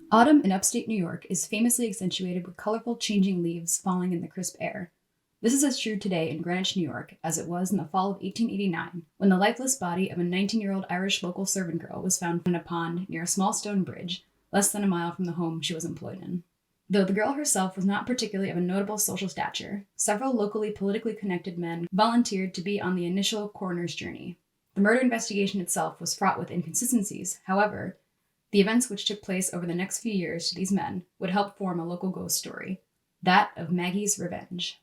Autumn in upstate New York is famously accentuated with colorful, changing leaves falling in the crisp air. This is as true today in Greenwich, New York, as it was in the fall of 1889, when the lifeless body of a 19-year-old Irish local servant girl was found in a pond near a small stone bridge, less than a mile from the home she was employed in. Though the girl herself was not particularly of a notable social stature, several locally politically connected men volunteered to be on the initial coroner's journey. The murder investigation itself was fraught with inconsistencies. However, the events which took place over the next few years to these men would help form a local ghost story, that of Maggie's revenge.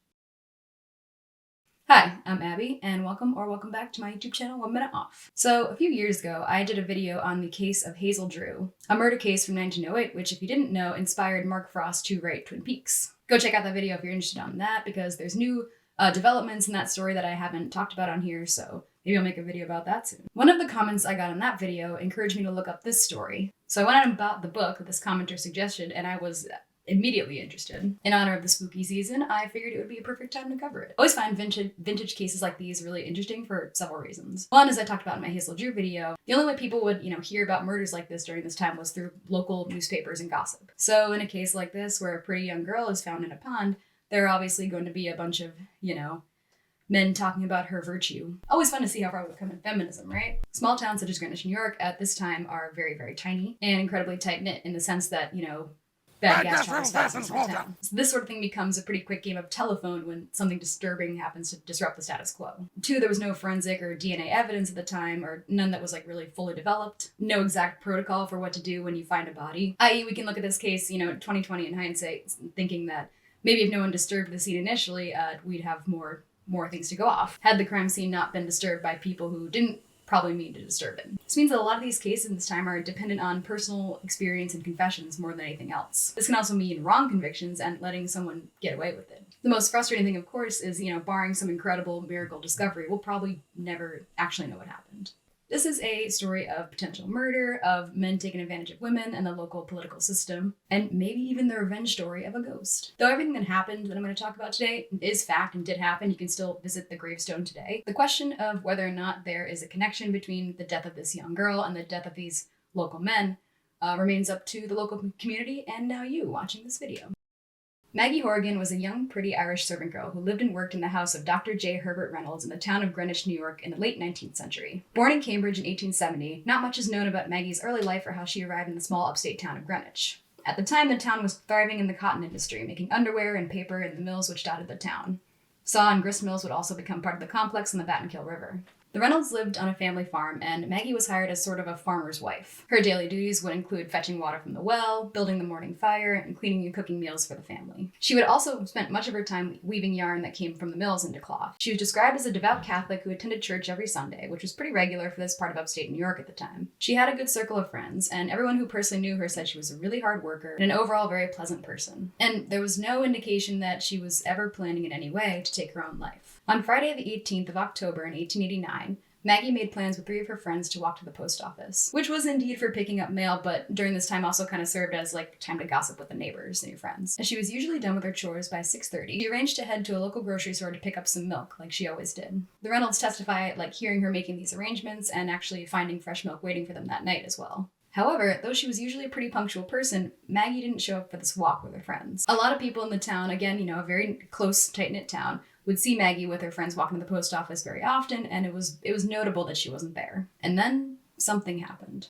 Hi, I'm Abby, and welcome back to my YouTube channel, 1 Minute Off. So, a few years ago, I did a video on the case of Hazel Drew, a murder case from 1908, which, if you didn't know, inspired Mark Frost to write Twin Peaks. Go check out that video if you're interested on that, because there's new developments in that story that I haven't talked about on here, so maybe I'll make a video about that soon. One of the comments I got on that video encouraged me to look up this story. So I went out and bought the book that this commenter suggested, and I was immediately interested. In honor of the spooky season, I figured it would be a perfect time to cover it. I always find vintage cases like these really interesting for several reasons. One, as I talked about in my Hazel Drew video, the only way people would, hear about murders like this during this time was through local newspapers and gossip. So in a case like this, where a pretty young girl is found in a pond, there are obviously going to be a bunch of, men talking about her virtue. Always fun to see how far we've come in feminism, right? Small towns such as Greenwich, New York at this time are very, very tiny and incredibly tight-knit in the sense that, bad gas travels fast in small town. So this sort of thing becomes a pretty quick game of telephone when something disturbing happens to disrupt the status quo. Two, there was no forensic or DNA evidence at the time, or none that was really fully developed. No exact protocol for what to do when you find a body. I.e., we can look at this case, 2020 in hindsight, thinking that maybe if no one disturbed the scene initially, we'd have more things to go off, had the crime scene not been disturbed by people who didn't probably mean to disturb it. This means that a lot of these cases in this time are dependent on personal experience and confessions more than anything else. This can also mean wrong convictions and letting someone get away with it. The most frustrating thing, of course, is, barring some incredible miracle discovery, we'll probably never actually know what happened. This is a story of potential murder, of men taking advantage of women and the local political system, and maybe even the revenge story of a ghost. Though everything that happened that I'm going to talk about today is fact and did happen, you can still visit the gravestone today. The question of whether or not there is a connection between the death of this young girl and the death of these local men remains up to the local community and now you watching this video. Maggie Horrigan was a young, pretty Irish servant girl who lived and worked in the house of Dr. J. Herbert Reynolds in the town of Greenwich, New York in the late 19th century. Born in Cambridge in 1870, not much is known about Maggie's early life or how she arrived in the small upstate town of Greenwich. At the time, the town was thriving in the cotton industry, making underwear and paper in the mills which dotted the town. Saw and grist mills would also become part of the complex on the Battenkill River. The Reynolds lived on a family farm, and Maggie was hired as sort of a farmer's wife. Her daily duties would include fetching water from the well, building the morning fire, and cleaning and cooking meals for the family. She would also spend much of her time weaving yarn that came from the mills into cloth. She was described as a devout Catholic who attended church every Sunday, which was pretty regular for this part of upstate New York at the time. She had a good circle of friends, and everyone who personally knew her said she was a really hard worker and an overall very pleasant person. And there was no indication that she was ever planning in any way to take her own life. On Friday the 18th of October in 1889, Maggie made plans with 3 of her friends to walk to the post office, which was indeed for picking up mail, but during this time also kind of served as time to gossip with the neighbors and your friends. And she was usually done with her chores by 6:30. She arranged to head to a local grocery store to pick up some milk, like she always did. The Reynolds testify hearing her making these arrangements and actually finding fresh milk waiting for them that night as well. However, though she was usually a pretty punctual person, Maggie didn't show up for this walk with her friends. A lot of people in the town, again, a very close, tight-knit town, would see Maggie with her friends walking to the post office very often, and it was notable that she wasn't there. And then something happened.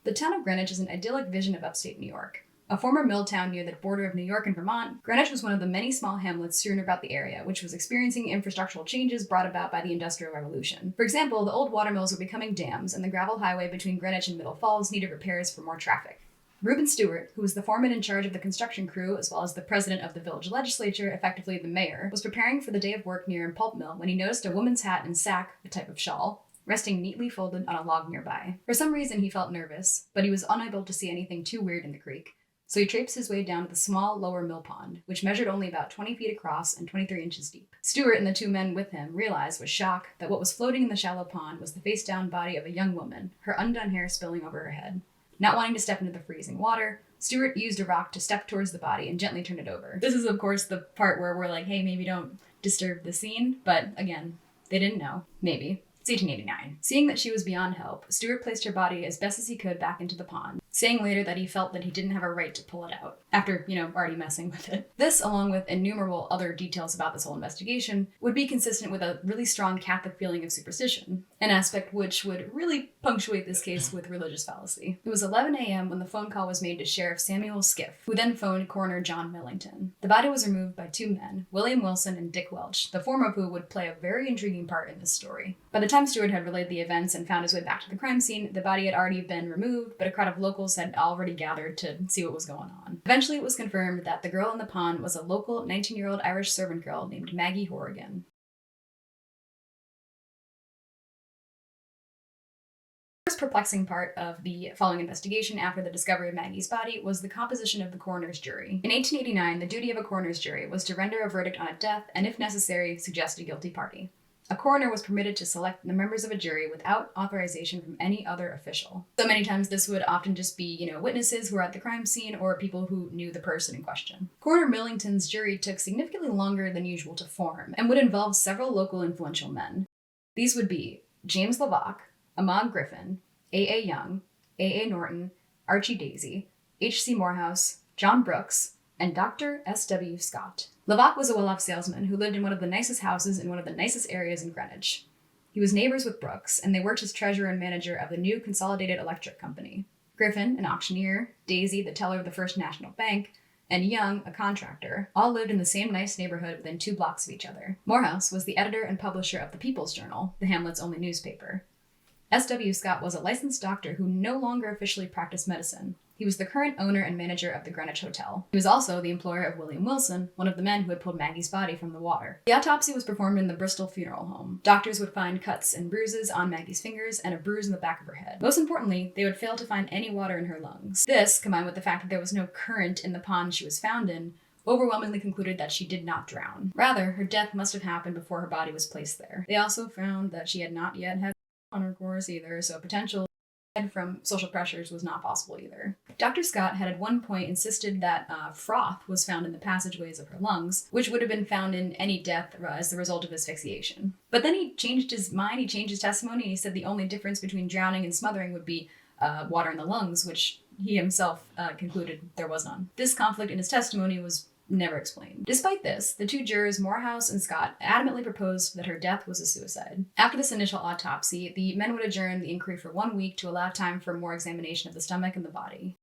The town of Greenwich is an idyllic vision of upstate New York. A former mill town near the border of New York and Vermont, Greenwich was one of the many small hamlets strewn about the area, which was experiencing infrastructural changes brought about by the Industrial Revolution. For example, the old watermills were becoming dams, and the gravel highway between Greenwich and Middle Falls needed repairs for more traffic. Reuben Stewart, who was the foreman in charge of the construction crew as well as the president of the village legislature, effectively the mayor, was preparing for the day of work near a pulp mill when he noticed a woman's hat and sack, a type of shawl, resting neatly folded on a log nearby. For some reason he felt nervous, but he was unable to see anything too weird in the creek, so he traipsed his way down to the small lower mill pond, which measured only about 20 feet across and 23 inches deep. Stewart and the 2 men with him realized with shock that what was floating in the shallow pond was the face-down body of a young woman, her undone hair spilling over her head. Not wanting to step into the freezing water, Stewart used a rock to step towards the body and gently turn it over. This is, of course, the part where we're like, hey, maybe don't disturb the scene. But again, they didn't know. Maybe. It's 1889. Seeing that she was beyond help, Stewart placed her body as best as he could back into the pond, saying later that he felt that he didn't have a right to pull it out, after, already messing with it. This, along with innumerable other details about this whole investigation, would be consistent with a really strong Catholic feeling of superstition, an aspect which would really punctuate this case with religious fallacy. It was 11 a.m. when the phone call was made to Sheriff Samuel Skiff, who then phoned Coroner John Millington. The body was removed by two men, William Wilson and Dick Welch, the former of who would play a very intriguing part in this story. By the time Stewart had relayed the events and found his way back to the crime scene, the body had already been removed, but a crowd of locals had already gathered to see what was going on. Eventually, it was confirmed that the girl in the pond was a local 19-year-old Irish servant girl named Maggie Horrigan. The first perplexing part of the following investigation after the discovery of Maggie's body was the composition of the coroner's jury. In 1889, the duty of a coroner's jury was to render a verdict on a death and, if necessary, suggest a guilty party. A coroner was permitted to select the members of a jury without authorization from any other official. So many times this would often just be, witnesses who were at the crime scene or people who knew the person in question. Coroner Millington's jury took significantly longer than usual to form and would involve several local influential men. These would be James Lavac, Ahmad Griffin, A.A. Young, A.A. Norton, Archie Daisy, H.C. Morehouse, John Brooks, and Dr. S.W. Scott. Lavac was a well-off salesman who lived in one of the nicest houses in one of the nicest areas in Greenwich. He was neighbors with Brooks, and they worked as treasurer and manager of the new Consolidated Electric Company. Griffin, an auctioneer, Daisy, the teller of the First National Bank, and Young, a contractor, all lived in the same nice neighborhood within 2 blocks of each other. Morehouse was the editor and publisher of the People's Journal, the hamlet's only newspaper. S.W. Scott was a licensed doctor who no longer officially practiced medicine. He was the current owner and manager of the Greenwich Hotel. He was also the employer of William Wilson, one of the men who had pulled Maggie's body from the water. The autopsy was performed in the Bristol Funeral Home. Doctors would find cuts and bruises on Maggie's fingers and a bruise in the back of her head. Most importantly, they would fail to find any water in her lungs. This, combined with the fact that there was no current in the pond she was found in, overwhelmingly concluded that she did not drown. Rather, her death must have happened before her body was placed there. They also found that she had not yet had intercourse either, so potential from social pressures was not possible either. Dr. Scott had at one point insisted that froth was found in the passageways of her lungs, which would have been found in any death as the result of asphyxiation. But then he changed his mind, he changed his testimony, and he said the only difference between drowning and smothering would be water in the lungs, which he himself concluded there was none. This conflict in his testimony was never explained. Despite this, the two jurors, Morehouse and Scott, adamantly proposed that her death was a suicide. After this initial autopsy, the men would adjourn the inquiry for 1 week to allow time for more examination of the stomach and the body.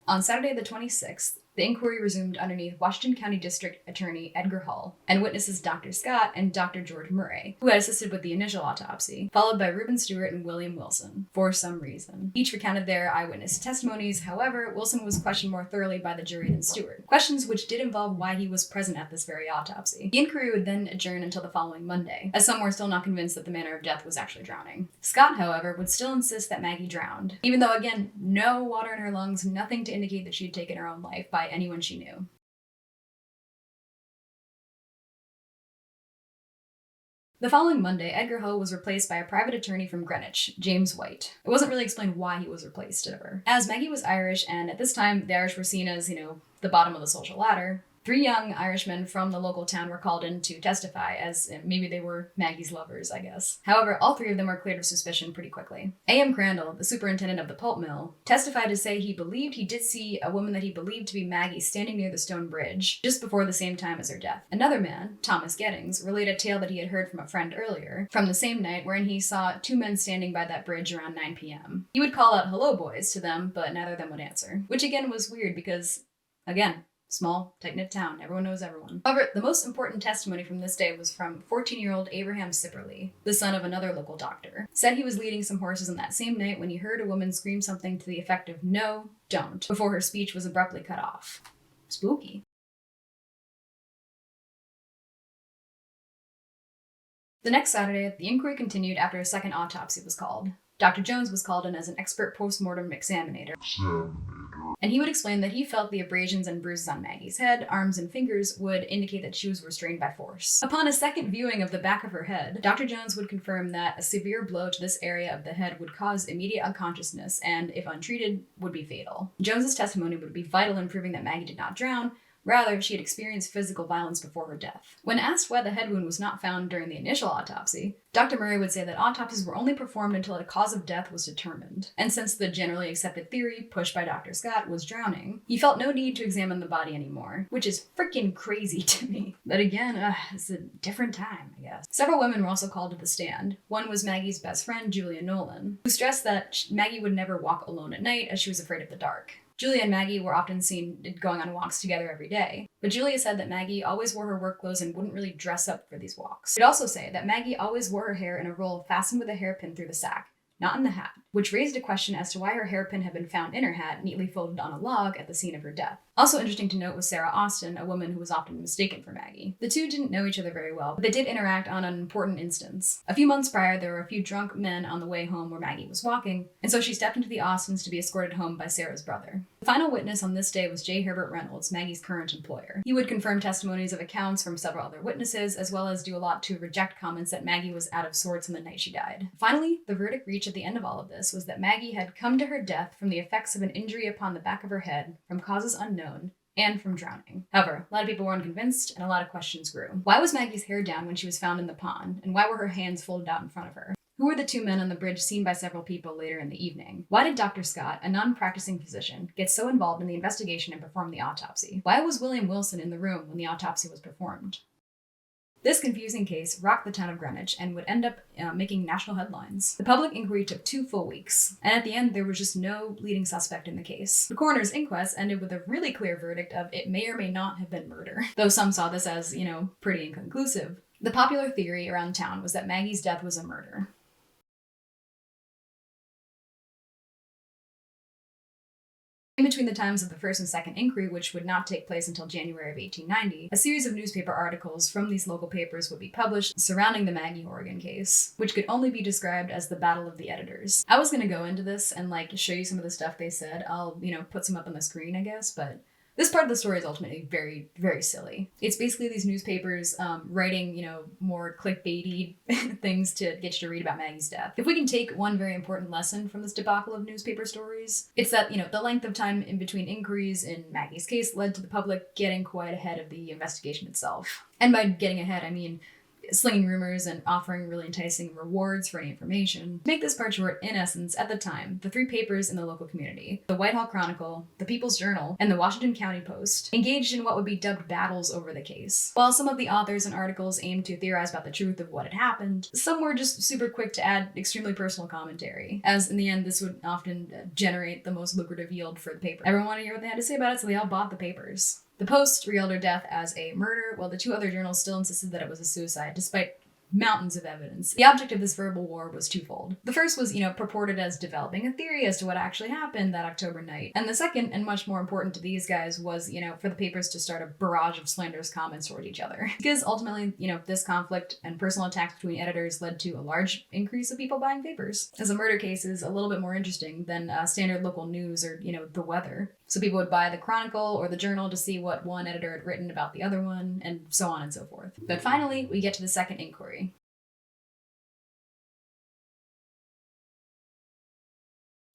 On Saturday the 26th, the inquiry resumed underneath Washington County District Attorney Edgar Hull and witnesses Dr. Scott and Dr. George Murray, who had assisted with the initial autopsy, followed by Reuben Stewart and William Wilson, for some reason. Each recounted their eyewitness testimonies. However, Wilson was questioned more thoroughly by the jury than Stewart, questions which did involve why he was present at this very autopsy. The inquiry would then adjourn until the following Monday, as some were still not convinced that the manner of death was actually drowning. Scott, however, would still insist that Maggie drowned, even though, again, no water in her lungs, nothing to indicate that she had taken her own life by anyone she knew. The following Monday, Edgar Hull was replaced by a private attorney from Greenwich, James White. It wasn't really explained why he was replaced, ever. As Maggie was Irish, and at this time, the Irish were seen as, the bottom of the social ladder, 3 young Irishmen from the local town were called in to testify, as maybe they were Maggie's lovers, I guess. However, all 3 of them were cleared of suspicion pretty quickly. A.M. Crandall, the superintendent of the pulp mill, testified to say he believed he did see a woman that he believed to be Maggie standing near the stone bridge, just before the same time as her death. Another man, Thomas Gettings, related a tale that he had heard from a friend earlier, from the same night, wherein he saw 2 men standing by that bridge around 9 p.m. He would call out "hello, boys" to them, but neither of them would answer. Which again was weird because, again, small, tight-knit town. Everyone knows everyone. However, the most important testimony from this day was from 14-year-old Abraham Sipperly, the son of another local doctor. Said he was leading some horses on that same night when he heard a woman scream something to the effect of "no, don't," before her speech was abruptly cut off. Spooky. The next Saturday, the inquiry continued after a second autopsy was called. Dr. Jones was called in as an expert post-mortem examiner, and he would explain that he felt the abrasions and bruises on Maggie's head, arms, and fingers would indicate that she was restrained by force. Upon a second viewing of the back of her head, Dr. Jones would confirm that a severe blow to this area of the head would cause immediate unconsciousness and, if untreated, would be fatal. Jones's testimony would be vital in proving that Maggie did not drown, Rather, she had experienced physical violence before her death. When asked why the head wound was not found during the initial autopsy, Dr. Murray would say that autopsies were only performed until a cause of death was determined. And since the generally accepted theory pushed by Dr. Scott was drowning, he felt no need to examine the body anymore, which is freaking crazy to me. But again, it's a different time, I guess. Several women were also called to the stand. One was Maggie's best friend, Julia Nolan, who stressed that Maggie would never walk alone at night as she was afraid of the dark. Julia and Maggie were often seen going on walks together every day, but Julia said that Maggie always wore her work clothes and wouldn't really dress up for these walks. She'd also say that Maggie always wore her hair in a roll fastened with a hairpin through the sack, not in the hat, which raised a question as to why her hairpin had been found in her hat, neatly folded on a log at the scene of her death. Also interesting to note was Sarah Austin, a woman who was often mistaken for Maggie. The two didn't know each other very well, but they did interact on an important instance. A few months prior, there were a few drunk men on the way home where Maggie was walking, and so she stepped into the Austins to be escorted home by Sarah's brother. The final witness on this day was J. Herbert Reynolds, Maggie's current employer. He would confirm testimonies of accounts from several other witnesses, as well as do a lot to reject comments that Maggie was out of sorts on the night she died. Finally, the verdict reached at the end of all of this was that Maggie had come to her death from the effects of an injury upon the back of her head, from causes unknown, and from drowning. However, a lot of people were unconvinced, and a lot of questions grew. Why was Maggie's hair down when she was found in the pond, and why were her hands folded out in front of her? Who were the two men on the bridge seen by several people later in the evening? Why did Dr. Scott, a non-practicing physician, get so involved in the investigation and perform the autopsy? Why was William Wilson in the room when the autopsy was performed? This confusing case rocked the town of Greenwich and would end up making national headlines. The public inquiry took 2 full weeks, and at the end there was just no leading suspect in the case. The coroner's inquest ended with a really clear verdict of it may or may not have been murder, though some saw this as, pretty inconclusive. The popular theory around town was that Maggie's death was a murder. In between the times of the first and second inquiry, which would not take place until January of 1890, a series of newspaper articles from these local papers would be published surrounding the Maggie Horrigan case, which could only be described as the Battle of the Editors. I was going to go into this and show you some of the stuff they said. I'll, put some up on the screen, I guess, but this part of the story is ultimately very, very silly. It's basically these newspapers writing, more clickbaity things to get you to read about Maggie's death. If we can take one very important lesson from this debacle of newspaper stories, it's that, the length of time in between inquiries in Maggie's case led to the public getting quite ahead of the investigation itself. And by getting ahead, I mean slinging rumors and offering really enticing rewards for any information. To make this part short, in essence, at the time, the 3 papers in the local community, the Whitehall Chronicle, the People's Journal, and the Washington County Post, engaged in what would be dubbed battles over the case. While some of the authors and articles aimed to theorize about the truth of what had happened, some were just super quick to add extremely personal commentary, as in the end this would often generate the most lucrative yield for the paper. Everyone wanted to hear what they had to say about it, so they all bought the papers. The Post reeled her death as a murder, while the 2 other journals still insisted that it was a suicide, despite mountains of evidence. The object of this verbal war was twofold. The first was, purported as developing a theory as to what actually happened that October night. And the second, and much more important to these guys, was, for the papers to start a barrage of slanderous comments toward each other. Because ultimately, this conflict and personal attacks between editors led to a large increase of people buying papers. As a murder case is a little bit more interesting than standard local news or, the weather. So people would buy the Chronicle or the Journal to see what one editor had written about the other one, and so on and so forth. But finally, we get to the second inquiry.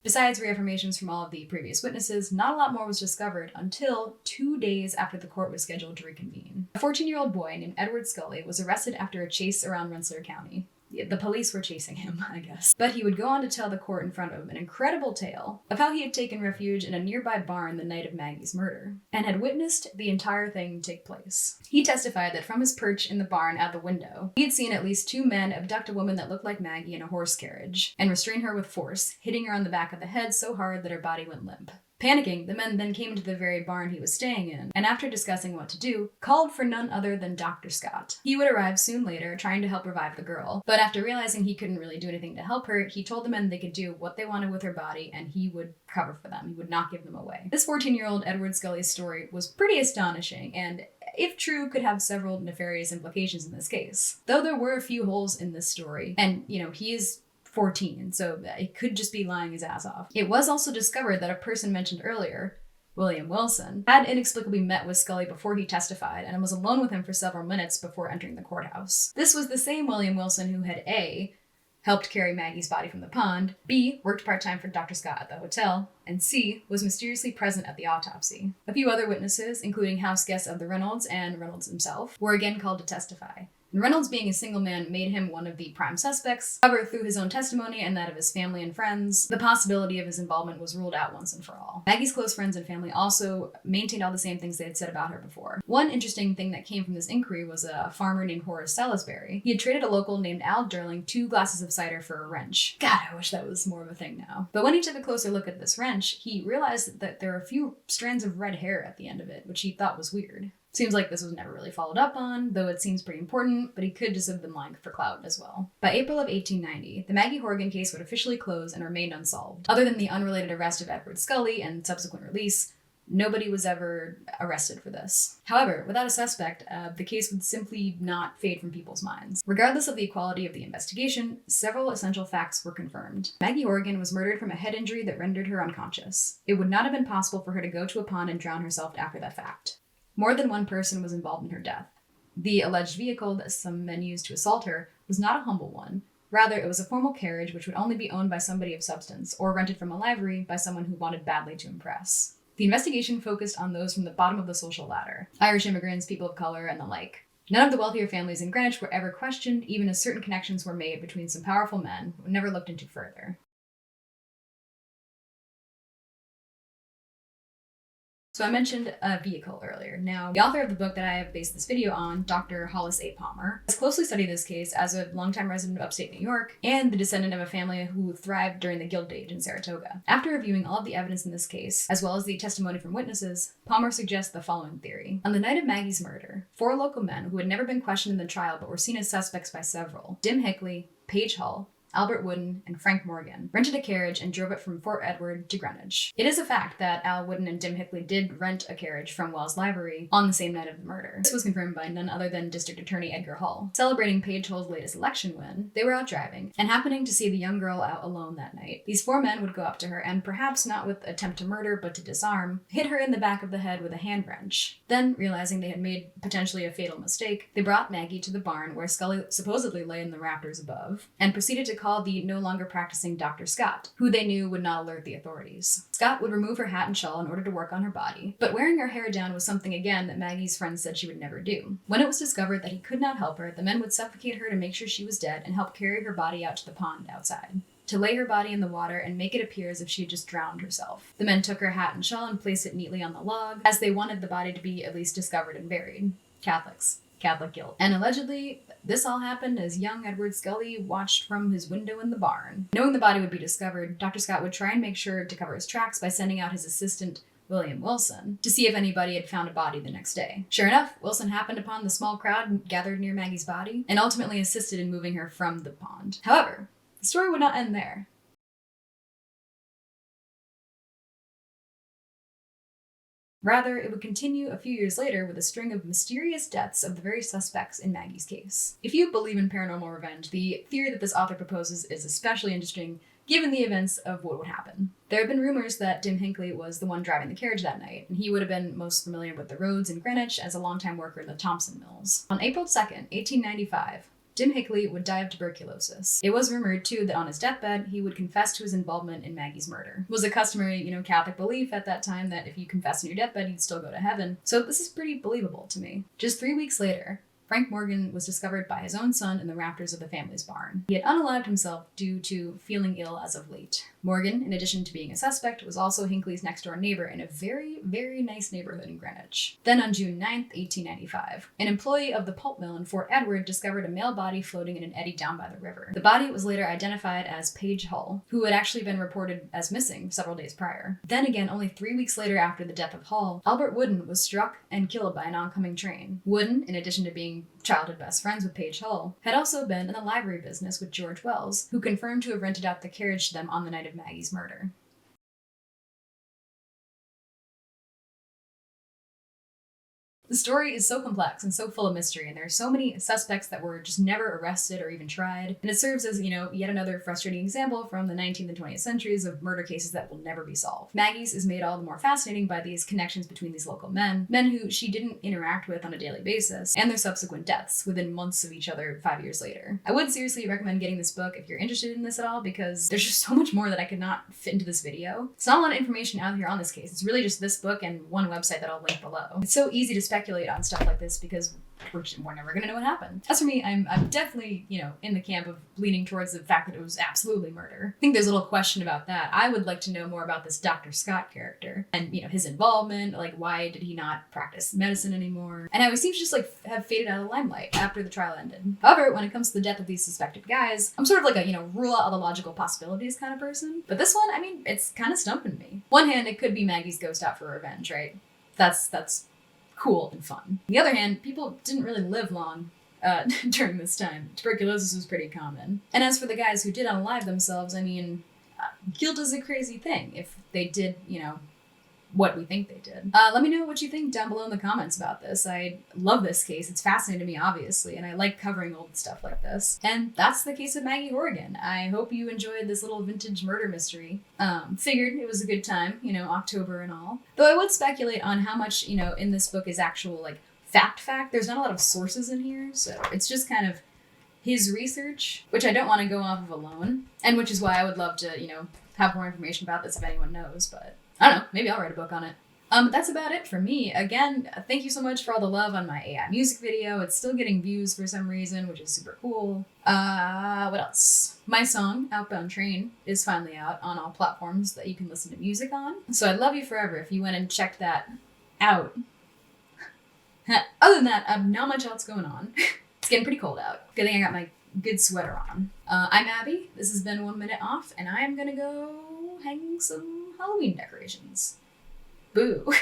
Besides reaffirmations from all of the previous witnesses, not a lot more was discovered until 2 days after the court was scheduled to reconvene. A 14-year-old boy named Edward Scully was arrested after a chase around Rensselaer County. The police were chasing him, I guess. But he would go on to tell the court in front of him an incredible tale of how he had taken refuge in a nearby barn the night of Maggie's murder, and had witnessed the entire thing take place. He testified that from his perch in the barn out the window, he had seen at least 2 men abduct a woman that looked like Maggie in a horse carriage, and restrain her with force, hitting her on the back of the head so hard that her body went limp. Panicking, the men then came into the very barn he was staying in, and after discussing what to do, called for none other than Dr. Scott. He would arrive soon later, trying to help revive the girl, but after realizing he couldn't really do anything to help her, he told the men they could do what they wanted with her body, and he would cover for them. He would not give them away. This 14-year-old Edward Scully's story was pretty astonishing, and if true, could have several nefarious implications in this case. Though there were a few holes in this story, and, he is 14, so it could just be lying his ass off. It was also discovered that a person mentioned earlier, William Wilson, had inexplicably met with Scully before he testified and was alone with him for several minutes before entering the courthouse. This was the same William Wilson who had A, helped carry Maggie's body from the pond, B, worked part-time for Dr. Scott at the hotel, and C, was mysteriously present at the autopsy. A few other witnesses, including house guests of the Reynolds and Reynolds himself, were again called to testify. And Reynolds, being a single man, made him one of the prime suspects. However, through his own testimony and that of his family and friends, the possibility of his involvement was ruled out once and for all. Maggie's close friends and family also maintained all the same things they had said about her before. One interesting thing that came from this inquiry was a farmer named Horace Salisbury. He had traded a local named Al Durling 2 glasses of cider for a wrench. God, I wish that was more of a thing now. But when he took a closer look at this wrench, he realized that there were a few strands of red hair at the end of it, which he thought was weird. Seems like this was never really followed up on, though it seems pretty important, but he could just have been lying for clout as well. By April of 1890, the Maggie Horrigan case would officially close and remained unsolved. Other than the unrelated arrest of Edward Scully and subsequent release, nobody was ever arrested for this. However, without a suspect, the case would simply not fade from people's minds. Regardless of the quality of the investigation, several essential facts were confirmed. Maggie Horrigan was murdered from a head injury that rendered her unconscious. It would not have been possible for her to go to a pond and drown herself after that fact. More than one person was involved in her death. The alleged vehicle that some men used to assault her was not a humble one. Rather, it was a formal carriage which would only be owned by somebody of substance, or rented from a livery by someone who wanted badly to impress. The investigation focused on those from the bottom of the social ladder: Irish immigrants, people of color, and the like. None of the wealthier families in Greenwich were ever questioned, even as certain connections were made between some powerful men who were never looked into further. So I mentioned a vehicle earlier. Now, the author of the book that I have based this video on, Dr. Hollis A. Palmer, has closely studied this case as a longtime resident of upstate New York and the descendant of a family who thrived during the Gilded Age in Saratoga. After reviewing all of the evidence in this case, as well as the testimony from witnesses, Palmer suggests the following theory. On the night of Maggie's murder, 4 local men who had never been questioned in the trial but were seen as suspects by several, Dim Hickley, Paige Hull, Albert Wooden, and Frank Morgan, rented a carriage and drove it from Fort Edward to Greenwich. It is a fact that Al Wooden and Dim Hickley did rent a carriage from Wells Library on the same night of the murder. This was confirmed by none other than District Attorney Edgar Hull. Celebrating Paige Hull's latest election win, they were out driving, and happening to see the young girl out alone that night. These 4 men would go up to her and, perhaps not with attempt to murder but to disarm, hit her in the back of the head with a hand wrench. Then, realizing they had made potentially a fatal mistake, they brought Maggie to the barn where Scully supposedly lay in the rafters above, and proceeded to call the no longer practicing Dr. Scott, who they knew would not alert the authorities. Scott would remove her hat and shawl in order to work on her body, but wearing her hair down was something again that Maggie's friends said she would never do. When it was discovered that he could not help her, the men would suffocate her to make sure she was dead and help carry her body out to the pond outside, to lay her body in the water and make it appear as if she had just drowned herself. The men took her hat and shawl and placed it neatly on the log, as they wanted the body to be at least discovered and buried. Catholic guilt. And allegedly, this all happened as young Edward Scully watched from his window in the barn. Knowing the body would be discovered, Dr. Scott would try and make sure to cover his tracks by sending out his assistant, William Wilson, to see if anybody had found a body the next day. Sure enough, Wilson happened upon the small crowd gathered near Maggie's body and ultimately assisted in moving her from the pond. However, the story would not end there. Rather, it would continue a few years later with a string of mysterious deaths of the very suspects in Maggie's case. If you believe in paranormal revenge, the theory that this author proposes is especially interesting given the events of what would happen. There have been rumors that Dim Hinckley was the one driving the carriage that night, and he would have been most familiar with the roads in Greenwich as a longtime worker in the Thompson Mills. On April 2nd, 1895, Dim Hinckley would die of tuberculosis. It was rumored, too, that on his deathbed, he would confess to his involvement in Maggie's murder. It was a customary, Catholic belief at that time that if you confess on your deathbed, you'd still go to heaven. So this is pretty believable to me. Just 3 weeks later, Frank Morgan was discovered by his own son in the rafters of the family's barn. He had unalived himself due to feeling ill as of late. Morgan, in addition to being a suspect, was also Hinckley's next-door neighbor in a very, very nice neighborhood in Greenwich. Then on June 9th, 1895, an employee of the pulp mill in Fort Edward discovered a male body floating in an eddy down by the river. The body was later identified as Paige Hull, who had actually been reported as missing several days prior. Then again, only 3 weeks later after the death of Hull, Albert Wooden was struck and killed by an oncoming train. Wooden, in addition to being childhood best friends with Paige Hull, had also been in the library business with George Wells, who confirmed to have rented out the carriage to them on the night of Maggie's murder. The story is so complex and so full of mystery, and there are so many suspects that were just never arrested or even tried. And it serves as, yet another frustrating example from the 19th and 20th centuries of murder cases that will never be solved. Maggie's is made all the more fascinating by these connections between these local men who she didn't interact with on a daily basis, and their subsequent deaths within months of each other 5 years later. I would seriously recommend getting this book if you're interested in this at all, because there's just so much more that I could not fit into this video. It's not a lot of information out here on this case. It's really just this book and one website that I'll link below. It's so easy to speculate on stuff like this because we're never gonna know what happened. As for me, I'm definitely, in the camp of leaning towards the fact that it was absolutely murder. I think there's a little question about that. I would like to know more about this Dr. Scott character and, his involvement, like why did he not practice medicine anymore? And how he seems to just have faded out of the limelight after the trial ended. However, when it comes to the death of these suspected guys, I'm sort of like a, rule out all the logical possibilities kind of person. But this one, it's kind of stumping me. One hand, it could be Maggie's ghost out for revenge, right? That's cool and fun. On the other hand, people didn't really live long during this time. Tuberculosis was pretty common. And as for the guys who did unalive themselves, guilt is a crazy thing if they did, what we think they did. Let me know what you think down below in the comments about this. I love this case. It's fascinating to me, obviously, and I like covering old stuff like this. And that's the case of Maggie Horrigan. I hope you enjoyed this little vintage murder mystery. Figured it was a good time, October and all. Though I would speculate on how much, in this book is actual, fact. There's not a lot of sources in here, so it's just kind of his research, which I don't want to go off of alone, and which is why I would love to, have more information about this if anyone knows, but I don't know, maybe I'll write a book on it. That's about it for me. Again, thank you so much for all the love on my AI music video. It's still getting views for some reason, which is super cool. What else? My song, Outbound Train, is finally out on all platforms that you can listen to music on. So I'd love you forever if you went and checked that out. Other than that, not much else going on. It's getting pretty cold out. Good thing I got my good sweater on. I'm Abby. This has been 1 Minute Off, and I am gonna go hang some Halloween decorations. Boo.